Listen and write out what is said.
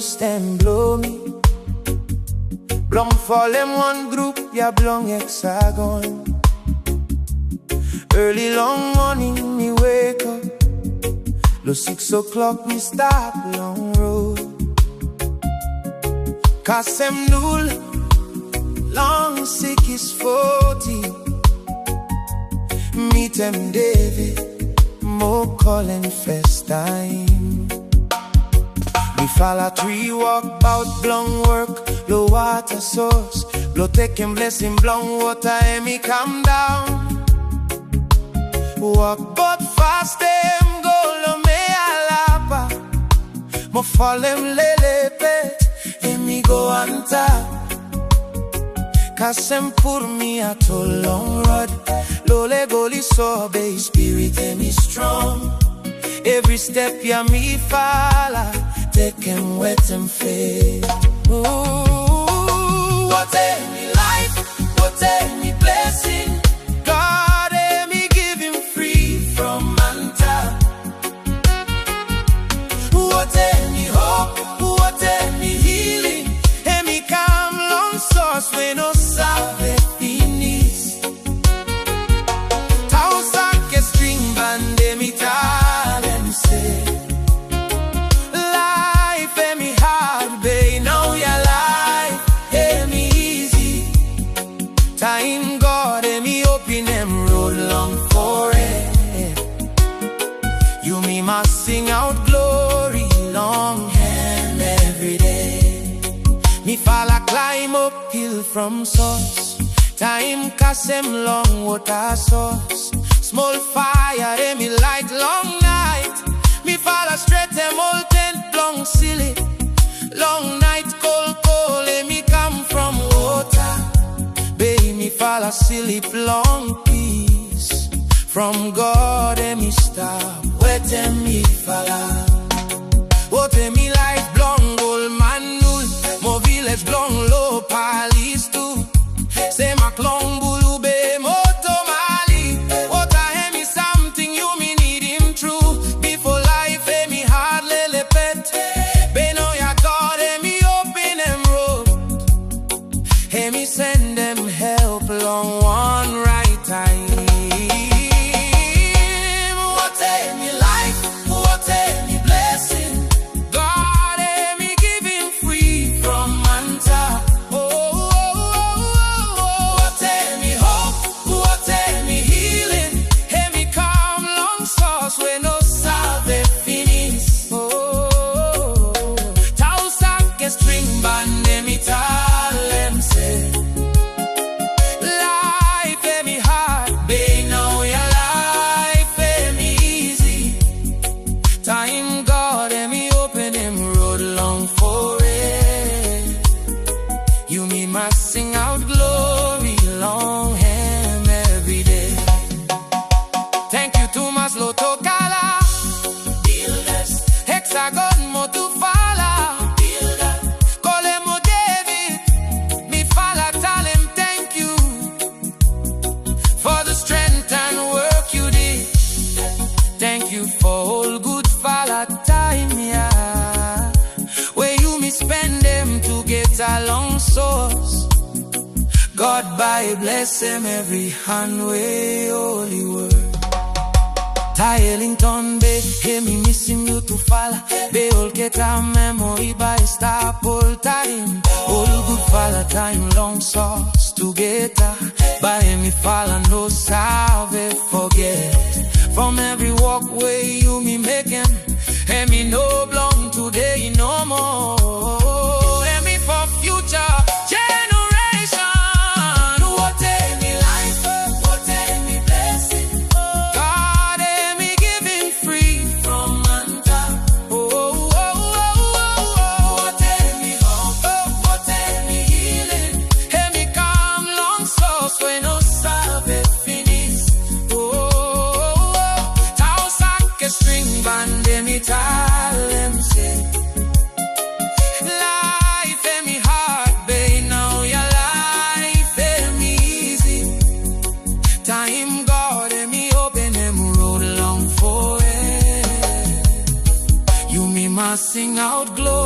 burst and blow me. Blong fall in one group, yeah, blong hexagon. Early long morning, me wake up. Lo 6 o'clock, me start long road. Kasem nul, long sick is 40. Meet him David, mo calling first time. Me follow 3 walk bout blong work, low water source. Blow take him blessing, blong water, Hemi calm down. Walk but fast, them go lo me alapa. Mo fall him lele pet, Hemi go on top. Kasem put me at a long rod. Lole goli sobe, spirit Hemi strong. Every step ya me follow, take him wet him fade. Ooh, what Hemi life, what Hemi blessing. God Hemi give him free from manta. What Hemi hope, what Hemi healing. Hemi calm long source when no salve finis. Thousand ke string band Hemi talent say. Life Hemi hard, babe, now your life Hemi easy. Time God Hemi open them road long for it. You me must sing out glory long hand every day. Me fall a climb uphill from source. Time Kasem long water source. Small fire Hemi light long night. Me fall a straight them old tent long silly. Long night cold cold Hemi come from water. Baby me fall a silly long peace. From God Hemi stop. Wet Hemi fall out. What Hemi life blong gold manul. Mo village blong low palace too. Say my clong bulu be moto mali. What a Hemi something you me need him true. Before life Hemi hard lele pet. Be know ya God Hemi open them road. Hemi send them help long one right time. What Hemi life, what Hemi blessing. God Hemi give him free from manta. What Hemi hope, what Hemi healing. Hemi calm long source when no salve finis. Thousand ke string band Hemi talent say. Life Hemi hard, babe, now your life Hemi easy. Time God Hemi open him road long for it. You me must sing out glory long hand every day. Thank you to my slow Tokala Builders. Hexagon mo to follow. Builder. Call him mo David. Me follow tell him thank you for the strength and work you did. Thank you for all good follow time, yeah. Where you me spend them to get along source. God by bless him every hand way holy word. Ellington Bay, Hemi missing you to follow. Bay all get a memory by stop all time. All good follow time long sauce together. By Hemi follow no salve forget. From every walkway you me make him. Hemi no belong today no more. Hemi for future generation. What Hemi life, what Hemi blessing. God Hemi giving free from manta. What Hemi hope, what Hemi healing. Hemi calm long source when no salve finis. Thousand ke string band Hemi talent say. Life Hemi hard, babe, now your life Hemi easy. Time God Hemi open him road long for it. You me must sing out glory.